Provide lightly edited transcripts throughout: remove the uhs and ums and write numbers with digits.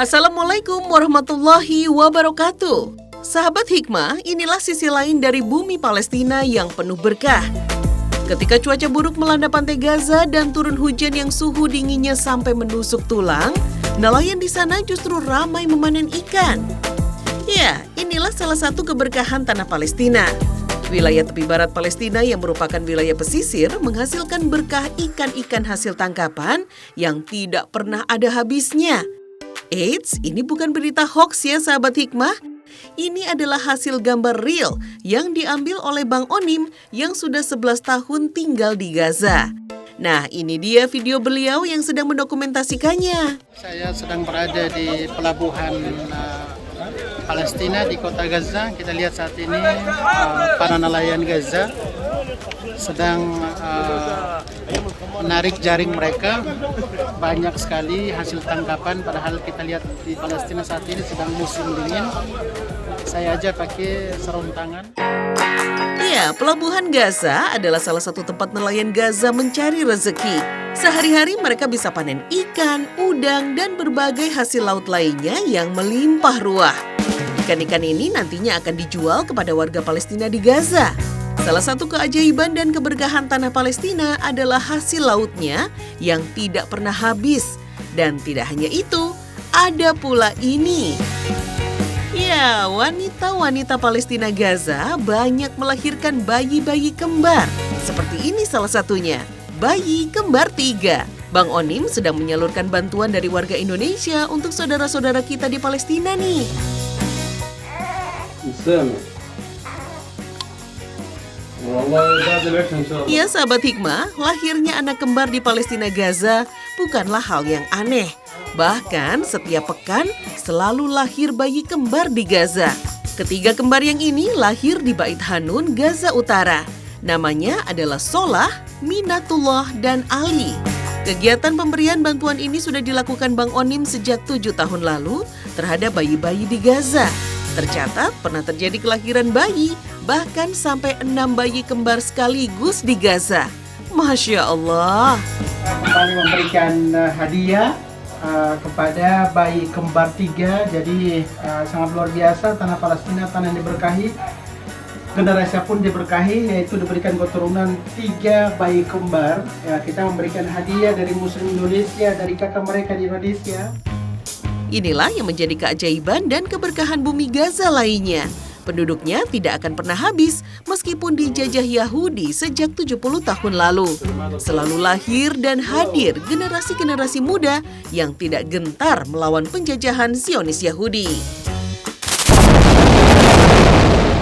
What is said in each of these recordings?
Assalamualaikum warahmatullahi wabarakatuh. Sahabat Hikmah, inilah sisi lain dari bumi Palestina yang penuh berkah. Ketika cuaca buruk melanda pantai Gaza dan turun hujan yang suhu dinginnya sampai menusuk tulang, nelayan di sana justru ramai memanen ikan. Ya, inilah salah satu keberkahan tanah Palestina. Wilayah tepi barat Palestina yang merupakan wilayah pesisir menghasilkan berkah ikan-ikan hasil tangkapan yang tidak pernah ada habisnya. Eits, ini bukan berita hoax ya sahabat Hikmah. Ini adalah hasil gambar real yang diambil oleh Bang Onim yang sudah 11 tahun tinggal di Gaza. Nah, ini dia video beliau yang sedang mendokumentasikannya. Saya sedang berada di pelabuhan Palestina di kota Gaza. Kita lihat saat ini para nelayan Gaza sedang menarik jaring mereka. Banyak sekali hasil tangkapan, padahal kita lihat di Palestina saat ini sedang musim dingin. Saya aja pakai sarung tangan. Ya, pelabuhan Gaza adalah salah satu tempat nelayan Gaza mencari rezeki. Sehari-hari mereka bisa panen ikan, udang, dan berbagai hasil laut lainnya yang melimpah ruah. Ikan-ikan ini nantinya akan dijual kepada warga Palestina di Gaza. Salah satu keajaiban dan keberkahan tanah Palestina adalah hasil lautnya yang tidak pernah habis. Dan tidak hanya itu, ada pula ini. Ya, wanita-wanita Palestina Gaza banyak melahirkan bayi-bayi kembar. Seperti ini salah satunya, bayi kembar 3. Bang Onim sedang menyalurkan bantuan dari warga Indonesia untuk saudara-saudara kita di Palestina nih. Ya sahabat Hikmah, lahirnya anak kembar di Palestina Gaza bukanlah hal yang aneh. Bahkan setiap pekan selalu lahir bayi kembar di Gaza. Ketiga kembar yang ini lahir di Bait Hanun, Gaza Utara. Namanya adalah Solah, Minatullah, dan Ali. Kegiatan pemberian bantuan ini sudah dilakukan Bang Onim sejak 7 tahun lalu terhadap bayi-bayi di Gaza. Tercatat pernah terjadi kelahiran bayi, bahkan sampai 6 bayi kembar sekaligus di Gaza. Masya Allah. Kembali memberikan hadiah kepada bayi kembar 3. Jadi sangat luar biasa, tanah Palestina, tanah yang diberkahi. Generasi pun diberkahi, yaitu diberikan keturunan 3 bayi kembar. Ya, kita memberikan hadiah dari Muslim Indonesia, dari kakak mereka di Indonesia. Inilah yang menjadi keajaiban dan keberkahan bumi Gaza lainnya. Penduduknya tidak akan pernah habis meskipun dijajah Yahudi sejak 70 tahun lalu. Selalu lahir dan hadir generasi-generasi muda yang tidak gentar melawan penjajahan Zionis Yahudi.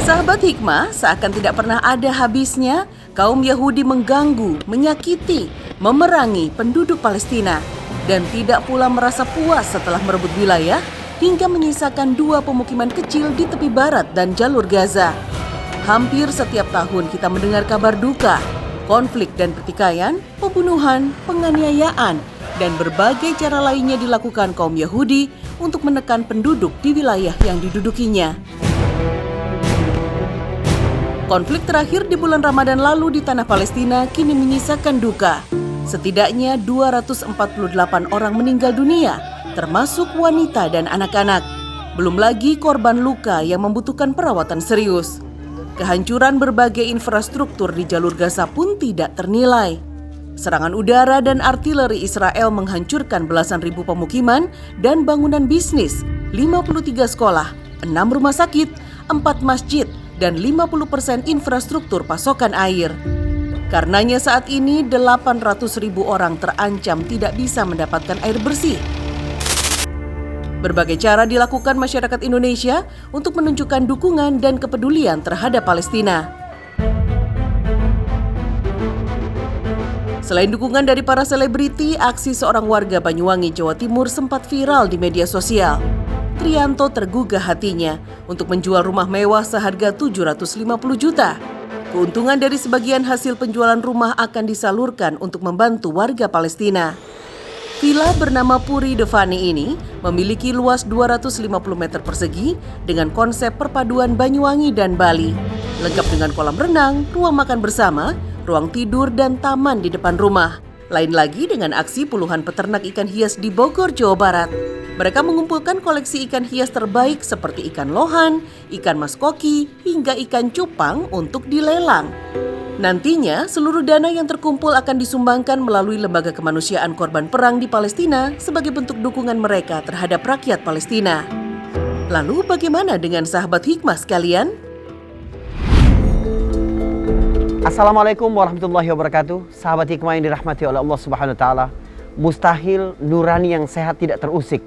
Sahabat Hikmah, seakan tidak pernah ada habisnya, kaum Yahudi mengganggu, menyakiti, memerangi penduduk Palestina. Dan tidak pula merasa puas setelah merebut wilayah hingga menyisakan 2 pemukiman kecil di tepi barat dan jalur Gaza. Hampir setiap tahun kita mendengar kabar duka, konflik dan pertikaian, pembunuhan, penganiayaan, dan berbagai cara lainnya dilakukan kaum Yahudi untuk menekan penduduk di wilayah yang didudukinya. Konflik terakhir di bulan Ramadan lalu di tanah Palestina kini menyisakan duka. Setidaknya 248 orang meninggal dunia, termasuk wanita dan anak-anak. Belum lagi korban luka yang membutuhkan perawatan serius. Kehancuran berbagai infrastruktur di jalur Gaza pun tidak ternilai. Serangan udara dan artileri Israel menghancurkan belasan ribu pemukiman dan bangunan bisnis, 53 sekolah, 6 rumah sakit, 4 masjid, dan 50% infrastruktur pasokan air. Karenanya saat ini 800.000 orang terancam tidak bisa mendapatkan air bersih. Berbagai cara dilakukan masyarakat Indonesia untuk menunjukkan dukungan dan kepedulian terhadap Palestina. Selain dukungan dari para selebriti, aksi seorang warga Banyuwangi, Jawa Timur sempat viral di media sosial. Trianto tergugah hatinya untuk menjual rumah mewah seharga 750 juta. Keuntungan dari sebagian hasil penjualan rumah akan disalurkan untuk membantu warga Palestina. Villa bernama Puri Devani ini memiliki luas 250 meter persegi dengan konsep perpaduan Banyuwangi dan Bali. Lengkap dengan kolam renang, ruang makan bersama, ruang tidur, dan taman di depan rumah. Lain lagi dengan aksi puluhan peternak ikan hias di Bogor, Jawa Barat. Mereka mengumpulkan koleksi ikan hias terbaik seperti ikan lohan, ikan mas koki, hingga ikan cupang untuk dilelang. Nantinya, seluruh dana yang terkumpul akan disumbangkan melalui Lembaga Kemanusiaan Korban Perang di Palestina sebagai bentuk dukungan mereka terhadap rakyat Palestina. Lalu bagaimana dengan sahabat hikmah sekalian? Assalamualaikum warahmatullahi wabarakatuh. Sahabat hikmah yang dirahmati oleh Allah Subhanahu wa taala. Mustahil nurani yang sehat tidak terusik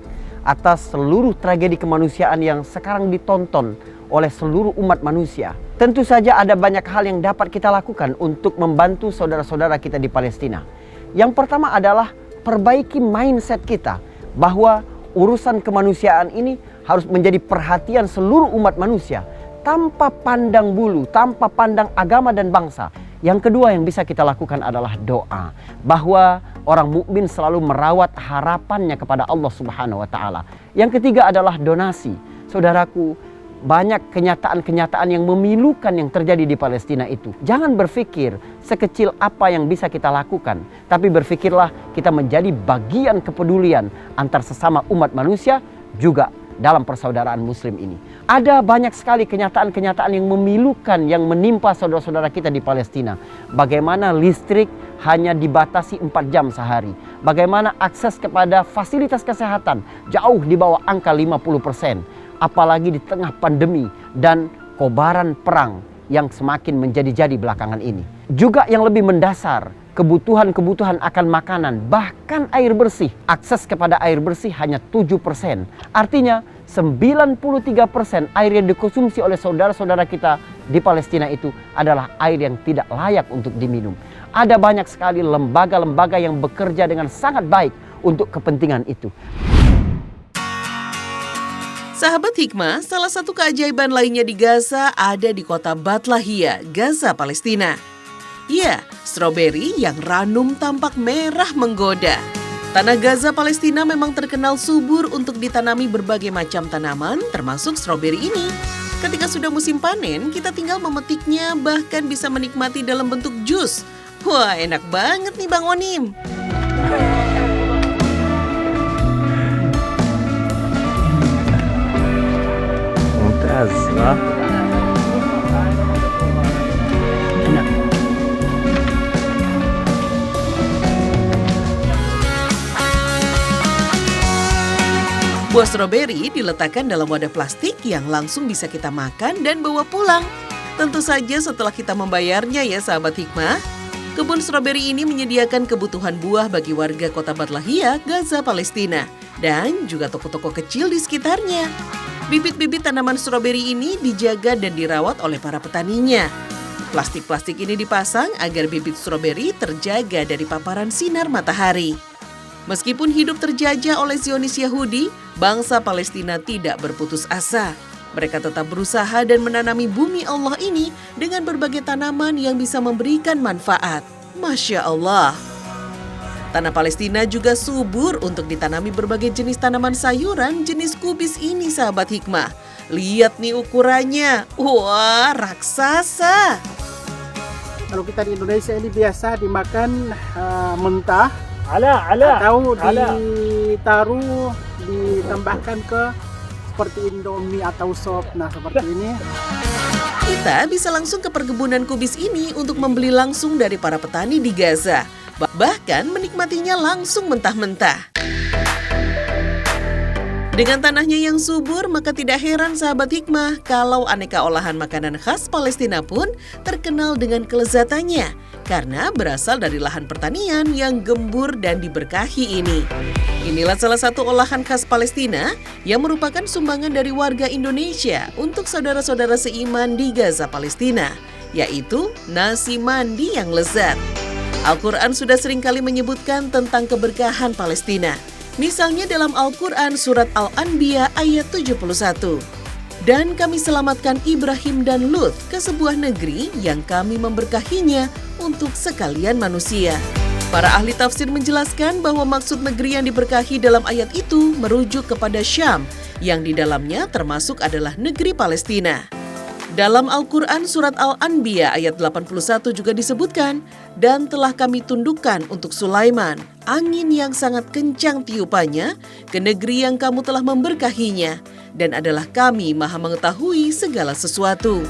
atas seluruh tragedi kemanusiaan yang sekarang ditonton oleh seluruh umat manusia. Tentu saja ada banyak hal yang dapat kita lakukan untuk membantu saudara-saudara kita di Palestina. Yang pertama adalah perbaiki mindset kita bahwa urusan kemanusiaan ini harus menjadi perhatian seluruh umat manusia tanpa pandang bulu, tanpa pandang agama dan bangsa. Yang kedua yang bisa kita lakukan adalah doa, bahwa orang mukmin selalu merawat harapannya kepada Allah Subhanahu wa taala. Yang ketiga adalah donasi. Saudaraku, banyak kenyataan-kenyataan yang memilukan yang terjadi di Palestina itu. Jangan berpikir sekecil apa yang bisa kita lakukan, tapi berpikirlah kita menjadi bagian kepedulian antar sesama umat manusia juga dalam persaudaraan muslim ini. Ada banyak sekali kenyataan-kenyataan yang memilukan yang menimpa saudara-saudara kita di Palestina. Bagaimana listrik hanya dibatasi 4 jam sehari. Bagaimana akses kepada fasilitas kesehatan jauh di bawah angka 50%. Apalagi di tengah pandemi dan kobaran perang yang semakin menjadi-jadi belakangan ini. Juga yang lebih mendasar, kebutuhan-kebutuhan akan makanan, bahkan air bersih. Akses kepada air bersih hanya 7%. Artinya 93% air yang dikonsumsi oleh saudara-saudara kita di Palestina itu adalah air yang tidak layak untuk diminum. Ada banyak sekali lembaga-lembaga yang bekerja dengan sangat baik untuk kepentingan itu. Sahabat hikmah, salah satu keajaiban lainnya di Gaza ada di kota Bat Lahia, Gaza, Palestina. Ya, stroberi yang ranum tampak merah menggoda. Tanah Gaza, Palestina memang terkenal subur untuk ditanami berbagai macam tanaman, termasuk stroberi ini. Ketika sudah musim panen, kita tinggal memetiknya, bahkan bisa menikmati dalam bentuk jus. Wah, enak banget nih Bang Onim. Mumtaz, lah. Buah stroberi diletakkan dalam wadah plastik yang langsung bisa kita makan dan bawa pulang. Tentu saja setelah kita membayarnya ya sahabat hikmah. Kebun stroberi ini menyediakan kebutuhan buah bagi warga kota Bat Lahia, Gaza, Palestina. Dan juga toko-toko kecil di sekitarnya. Bibit-bibit tanaman stroberi ini dijaga dan dirawat oleh para petaninya. Plastik-plastik ini dipasang agar bibit stroberi terjaga dari paparan sinar matahari. Meskipun hidup terjajah oleh Zionis Yahudi, bangsa Palestina tidak berputus asa. Mereka tetap berusaha dan menanami bumi Allah ini dengan berbagai tanaman yang bisa memberikan manfaat. Masya Allah. Tanah Palestina juga subur untuk ditanami berbagai jenis tanaman sayuran jenis kubis ini sahabat hikmah. Lihat nih ukurannya. Wah, raksasa. Kalau kita di Indonesia ini biasa dimakan mentah. Atau ditaruh, ditambahkan ke seperti Indomie atau sop. Nah, seperti ini. Kita bisa langsung ke perkebunan kubis ini untuk membeli langsung dari para petani di Gaza. Bahkan menikmatinya langsung mentah-mentah. Dengan tanahnya yang subur, maka tidak heran sahabat hikmah kalau aneka olahan makanan khas Palestina pun terkenal dengan kelezatannya. Karena berasal dari lahan pertanian yang gembur dan diberkahi ini. Inilah salah satu olahan khas Palestina yang merupakan sumbangan dari warga Indonesia untuk saudara-saudara seiman di Gaza, Palestina, yaitu nasi mandi yang lezat. Al-Quran sudah seringkali menyebutkan tentang keberkahan Palestina. Misalnya dalam Al-Quran surat Al-Anbiya ayat 71. Dan kami selamatkan Ibrahim dan Lut ke sebuah negeri yang kami memberkahinya untuk sekalian manusia. Para ahli tafsir menjelaskan bahwa maksud negeri yang diberkahi dalam ayat itu merujuk kepada Syam, yang di dalamnya termasuk adalah negeri Palestina. Dalam Al-Quran surat Al-Anbiya ayat 81 juga disebutkan, dan telah kami tundukkan untuk Sulaiman angin yang sangat kencang tiupannya ke negeri yang kamu telah memberkahinya, dan adalah kami maha mengetahui segala sesuatu.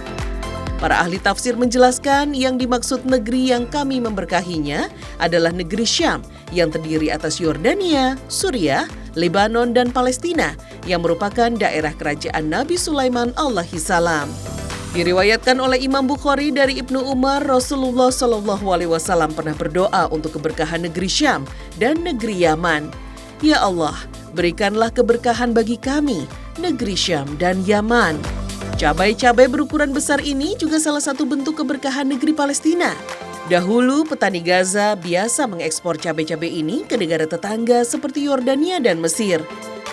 Para ahli tafsir menjelaskan yang dimaksud negeri yang kami memberkahinya adalah negeri Syam yang terdiri atas Yordania, Suriah, Lebanon, dan Palestina yang merupakan daerah kerajaan Nabi Sulaiman alaihissalam. Diriwayatkan oleh Imam Bukhari dari Ibnu Umar, Rasulullah SAW pernah berdoa untuk keberkahan negeri Syam dan negeri Yaman. Ya Allah, berikanlah keberkahan bagi kami, negeri Syam dan Yaman. Cabai-cabai berukuran besar ini juga salah satu bentuk keberkahan negeri Palestina. Dahulu petani Gaza biasa mengekspor cabai-cabai ini ke negara tetangga seperti Yordania dan Mesir.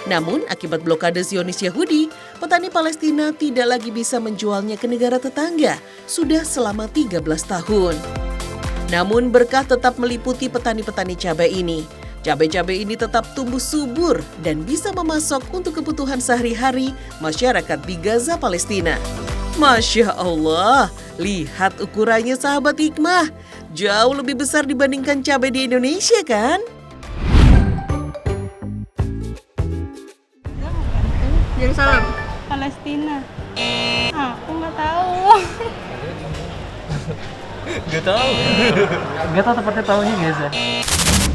Namun akibat blokade Zionis Yahudi, petani Palestina tidak lagi bisa menjualnya ke negara tetangga sudah selama 13 tahun. Namun berkah tetap meliputi petani-petani cabai ini. Cabai-cabai ini tetap tumbuh subur dan bisa memasok untuk kebutuhan sehari-hari masyarakat di Gaza, Palestina. Masya Allah, lihat ukurannya sahabat hikmah. Jauh lebih besar dibandingkan cabai di Indonesia kan? Yerusalem. Palestina. Aku nggak tahu. Gak tahu tepatnya tahunya Gaza.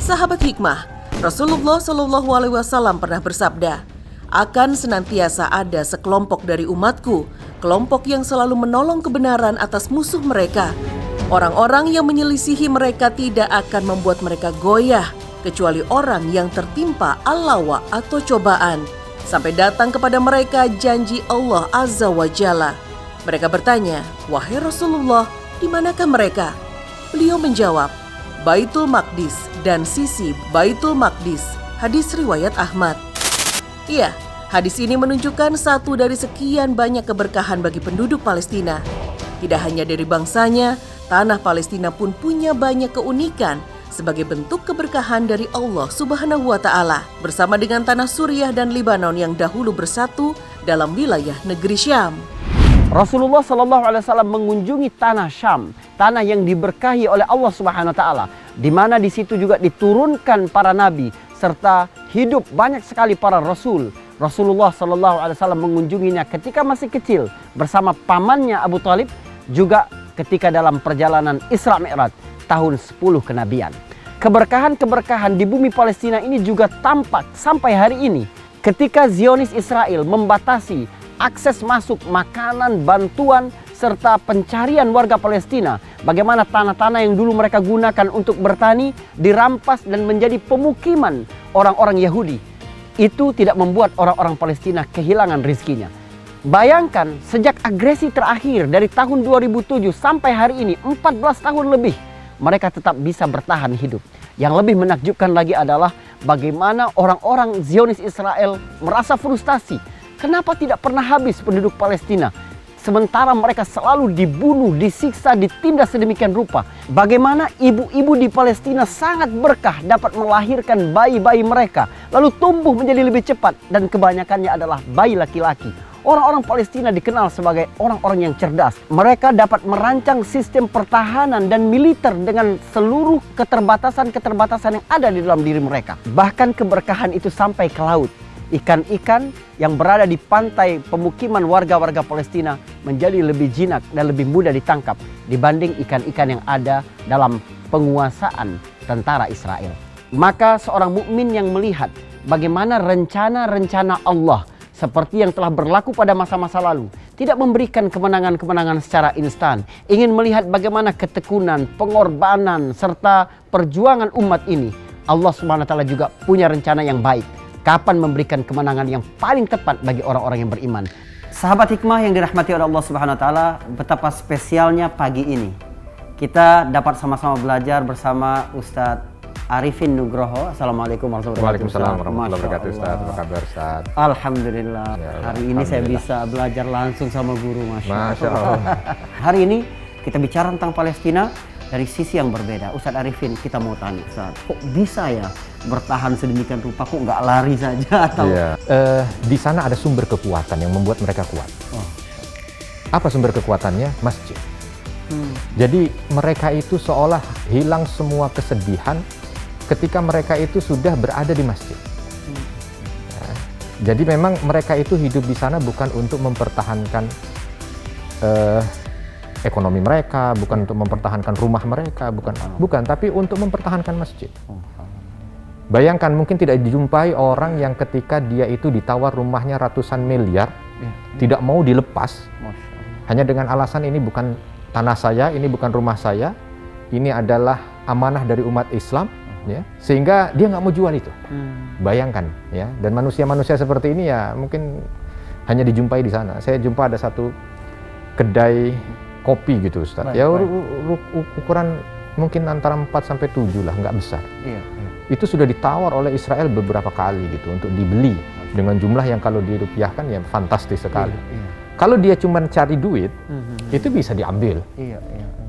Sahabat hikmah, Rasulullah SAW pernah bersabda, akan senantiasa ada sekelompok dari umatku, kelompok yang selalu menolong kebenaran atas musuh mereka. Orang-orang yang menyelisihi mereka tidak akan membuat mereka goyah, kecuali orang yang tertimpa alawa atau cobaan, sampai datang kepada mereka janji Allah Azza wa Jalla. Mereka bertanya, wahai Rasulullah, di manakah mereka? Beliau menjawab, Baitul Maqdis dan sisi Baitul Maqdis. Hadis riwayat Ahmad. Iya, hadis ini menunjukkan satu dari sekian banyak keberkahan bagi penduduk Palestina. Tidak hanya dari bangsanya, tanah Palestina pun punya banyak keunikan sebagai bentuk keberkahan dari Allah Subhanahu wa Ta'ala, bersama dengan tanah Suriah dan Lebanon yang dahulu bersatu dalam wilayah negeri Syam. Rasulullah SAW mengunjungi tanah Syam, tanah yang diberkahi oleh Allah Subhanahu Wa Taala, di mana di situ juga diturunkan para nabi serta hidup banyak sekali para rasul. Rasulullah SAW mengunjunginya ketika masih kecil bersama pamannya Abu Talib, juga ketika dalam perjalanan Isra Mi'raj tahun 10 kenabian. Keberkahan-keberkahan di bumi Palestina ini juga tampak sampai hari ini ketika Zionis Israel membatasi akses masuk makanan, bantuan, serta pencarian warga Palestina. Bagaimana tanah-tanah yang dulu mereka gunakan untuk bertani dirampas dan menjadi pemukiman orang-orang Yahudi. Itu tidak membuat orang-orang Palestina kehilangan rizkinya. Bayangkan sejak agresi terakhir dari tahun 2007 sampai hari ini 14 tahun lebih, mereka tetap bisa bertahan hidup. Yang lebih menakjubkan lagi adalah bagaimana orang-orang Zionis Israel merasa frustasi. Kenapa tidak pernah habis penduduk Palestina? Sementara mereka selalu dibunuh, disiksa, ditindas sedemikian rupa. Bagaimana ibu-ibu di Palestina sangat berkah dapat melahirkan bayi-bayi mereka, lalu tumbuh menjadi lebih cepat, dan kebanyakannya adalah bayi laki-laki. Orang-orang Palestina dikenal sebagai orang-orang yang cerdas. Mereka dapat merancang sistem pertahanan dan militer dengan seluruh keterbatasan-keterbatasan yang ada di dalam diri mereka. Bahkan keberkahan itu sampai ke laut. Ikan-ikan yang berada di pantai pemukiman warga-warga Palestina menjadi lebih jinak dan lebih mudah ditangkap dibanding ikan-ikan yang ada dalam penguasaan tentara Israel. Maka seorang mukmin yang melihat bagaimana rencana-rencana Allah seperti yang telah berlaku pada masa-masa lalu, tidak memberikan kemenangan-kemenangan secara instan, ingin melihat bagaimana ketekunan, pengorbanan, serta perjuangan umat ini, Allah Subhanahu wa Ta'ala juga punya rencana yang baik. Kapan memberikan kemenangan yang paling tepat bagi orang-orang yang beriman. Sahabat hikmah yang dirahmati oleh Allah Subhanahu wa Ta'ala, betapa spesialnya pagi ini kita dapat sama-sama belajar bersama Ustadz Arifin Nugroho. Assalamualaikum warahmatullahi wabarakatuh. Waalaikumsalam warahmatullahi wabarakatuh, Ustaz. Apa kabar, Ustaz? Alhamdulillah. Ya, hari ini saya bisa belajar langsung sama guru, Masya Allah. Hari ini kita bicara tentang Palestina dari sisi yang berbeda. Ustadz Arifin, kita mau tanya, Ustadz, kok bisa ya bertahan sedemikian rupa, kok nggak lari saja? Atau Iya. Di sana ada sumber kekuatan yang membuat mereka kuat. Oh. Apa sumber kekuatannya? Masjid. Jadi mereka itu seolah hilang semua kesedihan ketika mereka itu sudah berada di masjid. Jadi memang mereka itu hidup di sana bukan untuk mempertahankan ekonomi mereka, bukan untuk mempertahankan rumah mereka, bukan, tapi untuk mempertahankan masjid. Bayangkan mungkin tidak dijumpai orang yang ketika dia itu ditawar rumahnya ratusan miliar, tidak mau dilepas, hanya dengan alasan ini bukan tanah saya, ini bukan rumah saya, ini adalah amanah dari umat Islam, ya, sehingga dia nggak mau jual itu. Bayangkan, ya. Dan manusia-manusia seperti ini ya mungkin hanya dijumpai di sana. Saya jumpa ada satu kedai kopi gitu, Ustaz. Ya ukuran mungkin antara 4 sampai 7 lah, nggak besar. Itu sudah ditawar oleh Israel beberapa kali gitu untuk dibeli dengan jumlah yang kalau dirupiahkan ya fantastis sekali. Kalau dia cuma cari duit, itu bisa diambil.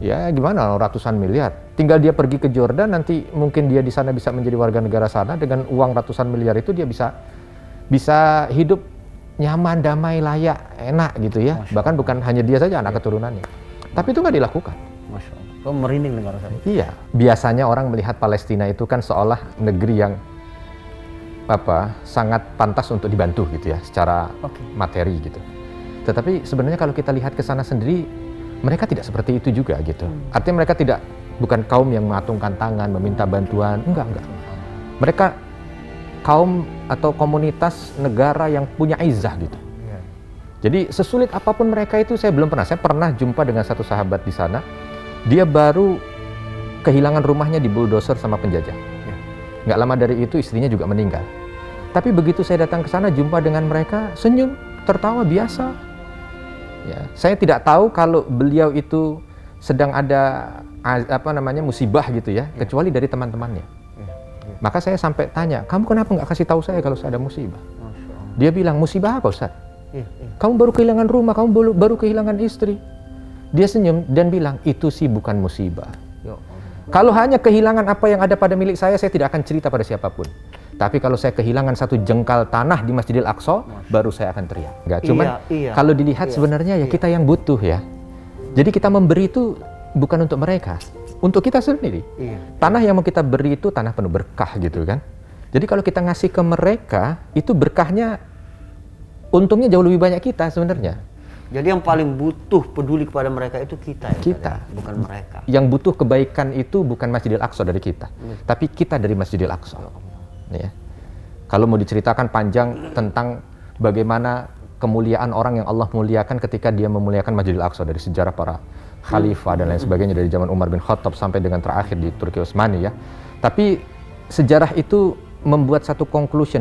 Ya gimana, ratusan miliar. Tinggal dia pergi ke Jordan, nanti mungkin dia di sana bisa menjadi warga negara sana, dengan uang ratusan miliar itu dia bisa hidup nyaman, damai, layak, enak gitu ya. Bahkan bukan hanya dia saja, anak keturunannya. Tapi itu nggak dilakukan. Masya Allah. Kok merinding dengar saya. Iya, biasanya orang melihat Palestina itu kan seolah negeri yang sangat pantas untuk dibantu gitu ya, secara materi gitu. Tetapi sebenarnya kalau kita lihat ke sana sendiri, mereka tidak seperti itu juga gitu. Artinya mereka bukan kaum yang mengacungkan tangan, meminta bantuan, enggak. Mereka kaum atau komunitas negara yang punya izah gitu. Jadi sesulit apapun mereka itu, saya pernah jumpa dengan satu sahabat di sana, dia baru kehilangan rumahnya di bulldozer sama penjajah. Nggak lama dari itu istrinya juga meninggal. Tapi begitu saya datang ke sana, jumpa dengan mereka, senyum, tertawa biasa. Ya, saya tidak tahu kalau beliau itu sedang ada musibah gitu ya, kecuali dari teman-temannya. Maka saya sampai tanya, kamu kenapa nggak kasih tahu saya kalau saya ada musibah? Dia bilang, musibah apa Ustaz? Kamu baru kehilangan rumah, kamu baru kehilangan istri. Dia senyum dan bilang, itu sih bukan musibah. Kalau hanya kehilangan apa yang ada pada milik saya tidak akan cerita pada siapapun. Tapi kalau saya kehilangan satu jengkal tanah di Masjidil Aqsa, baru saya akan teriak. Cuman kalau dilihat sebenarnya ya kita yang butuh ya. Jadi kita memberi itu bukan untuk mereka, untuk kita sendiri. Tanah yang mau kita beri itu tanah penuh berkah gitu kan. Jadi kalau kita ngasih ke mereka, itu berkahnya, untungnya jauh lebih banyak kita sebenarnya. Jadi yang paling butuh peduli kepada mereka itu kita ya? Kita. Bukan mereka. Yang butuh kebaikan itu bukan Masjidil Aqsa dari kita, tapi kita dari Masjidil Aqsa. Ya. Kalau mau diceritakan panjang tentang bagaimana kemuliaan orang yang Allah muliakan ketika dia memuliakan Masjidil Aqsa, dari sejarah para khalifah dan lain sebagainya, dari zaman Umar bin Khattab sampai dengan terakhir di Turki Utsmani ya. Tapi sejarah itu membuat satu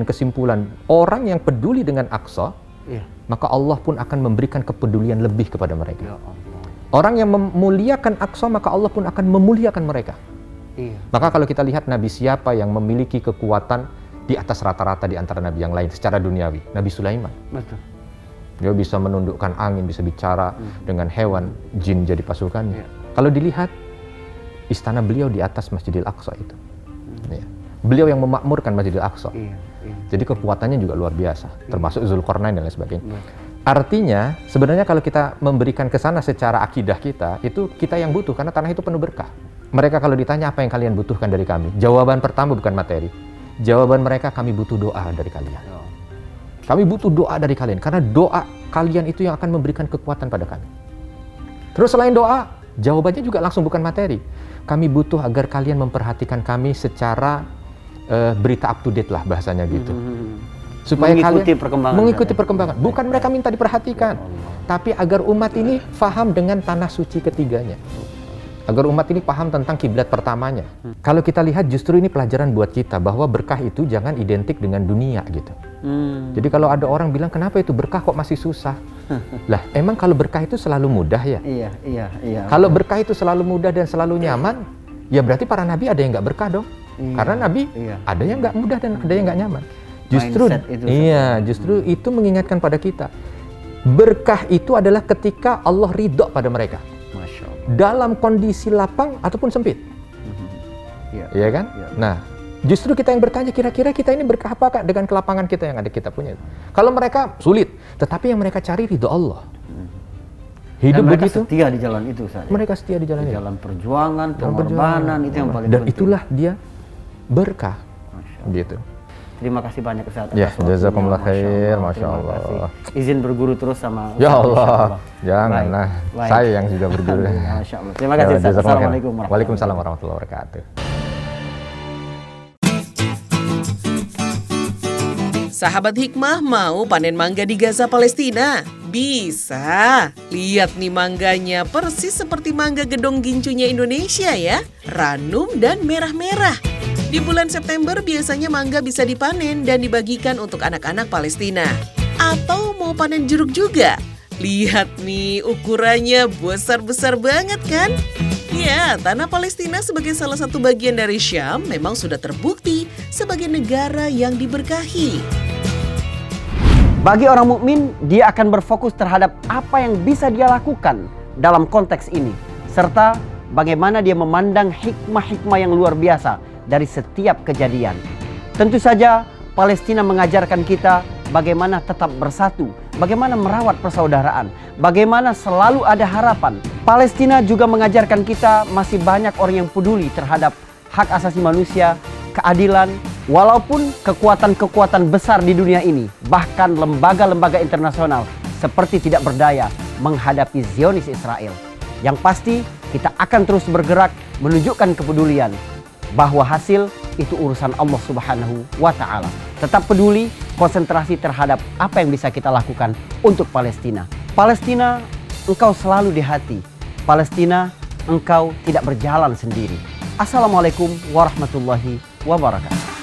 kesimpulan, orang yang peduli dengan Aqsa, maka Allah pun akan memberikan kepedulian lebih kepada mereka. Orang yang memuliakan Aqsa, maka Allah pun akan memuliakan mereka. Maka kalau kita lihat nabi siapa yang memiliki kekuatan di atas rata-rata di antara nabi yang lain secara duniawi? Nabi Sulaiman. Betul. Dia bisa menundukkan angin, bisa bicara dengan hewan, jin jadi pasukannya. Kalau dilihat, istana beliau di atas Masjidil Aqsa itu. Beliau yang memakmurkan Masjidil Aqsa. Jadi kekuatannya juga luar biasa, termasuk Zulkarnain dan lain sebagainya. Artinya, sebenarnya kalau kita memberikan ke sana secara akidah kita, itu kita yang butuh, karena tanah itu penuh berkah. Mereka kalau ditanya apa yang kalian butuhkan dari kami, jawaban pertama bukan materi. Jawaban mereka, kami butuh doa dari kalian. Kami butuh doa dari kalian, karena doa kalian itu yang akan memberikan kekuatan pada kami. Terus selain doa, jawabannya juga langsung bukan materi. Kami butuh agar kalian memperhatikan kami secara berita up to date lah bahasanya gitu. Supaya mengikuti perkembangan. Bukan mereka minta diperhatikan, tapi agar umat ini paham dengan tanah suci ketiganya. Agar umat ini paham tentang kiblat pertamanya. Kalau kita lihat, justru ini pelajaran buat kita bahwa berkah itu jangan identik dengan dunia gitu. Jadi kalau ada orang bilang, kenapa itu berkah kok masih susah? Lah, emang kalau berkah itu selalu mudah ya? Iya. Kalau berkah itu selalu mudah dan selalu nyaman, ya berarti para nabi ada yang nggak berkah dong. Karena nabi ada yang nggak mudah dan ada yang nggak nyaman. Justru itu mengingatkan pada kita. Berkah itu adalah ketika Allah ridho pada mereka. Dalam kondisi lapang ataupun sempit. Iya kan? Nah, justru kita yang bertanya, kira-kira kita ini berkah apa Kak dengan kelapangan kita yang ada kita punya. Kalau mereka sulit, tetapi yang mereka cari ridho Allah. hidup Dan mereka begitu. setia di jalan itu saja. Mereka setia di jalan Di itu. jalan perjuangan, Dalam pengorbanan itu yang paling Dan penting. itulah dia berkah. Masya Allah. Gitu. Terima kasih banyak Ustaz. Ya, atas waktunya. jazakumullah khair, Terima Masya Allah. kasih. Izin berguru terus sama Ya Ustaz, Allah, insyaallah. janganlah. Baik. Saya yang juga berguru. Alhamdulillah, Masya Allah. Terima kasih Ustaz. jazakumullah khair. Assalamualaikum warahmatullahi Waalaikumsalam warahmatullahi wabarakatuh. Sahabat Hikmah mau panen mangga di Gaza, Palestina? Bisa. Lihat nih mangganya, persis seperti mangga gedong gincunya Indonesia ya. Ranum dan merah-merah. Di bulan September biasanya mangga bisa dipanen dan dibagikan untuk anak-anak Palestina. Atau mau panen jeruk juga? Lihat nih ukurannya besar-besar banget kan? Ya, tanah Palestina sebagai salah satu bagian dari Syam memang sudah terbukti sebagai negara yang diberkahi. Bagi orang mukmin, dia akan berfokus terhadap apa yang bisa dia lakukan dalam konteks ini, serta bagaimana dia memandang hikmah-hikmah yang luar biasa dari setiap kejadian. Tentu saja, Palestina mengajarkan kita bagaimana tetap bersatu, bagaimana merawat persaudaraan, bagaimana selalu ada harapan. Palestina juga mengajarkan kita masih banyak orang yang peduli terhadap hak asasi manusia, keadilan, walaupun kekuatan-kekuatan besar di dunia ini, bahkan lembaga-lembaga internasional seperti tidak berdaya menghadapi Zionis Israel. Yang pasti kita akan terus bergerak menunjukkan kepedulian bahwa hasil itu urusan Allah Subhanahu wa Ta'ala. Tetap peduli, konsentrasi terhadap apa yang bisa kita lakukan untuk Palestina. Palestina, engkau selalu di hati. Palestina, engkau tidak berjalan sendiri. Assalamualaikum warahmatullahi wabarakatuh.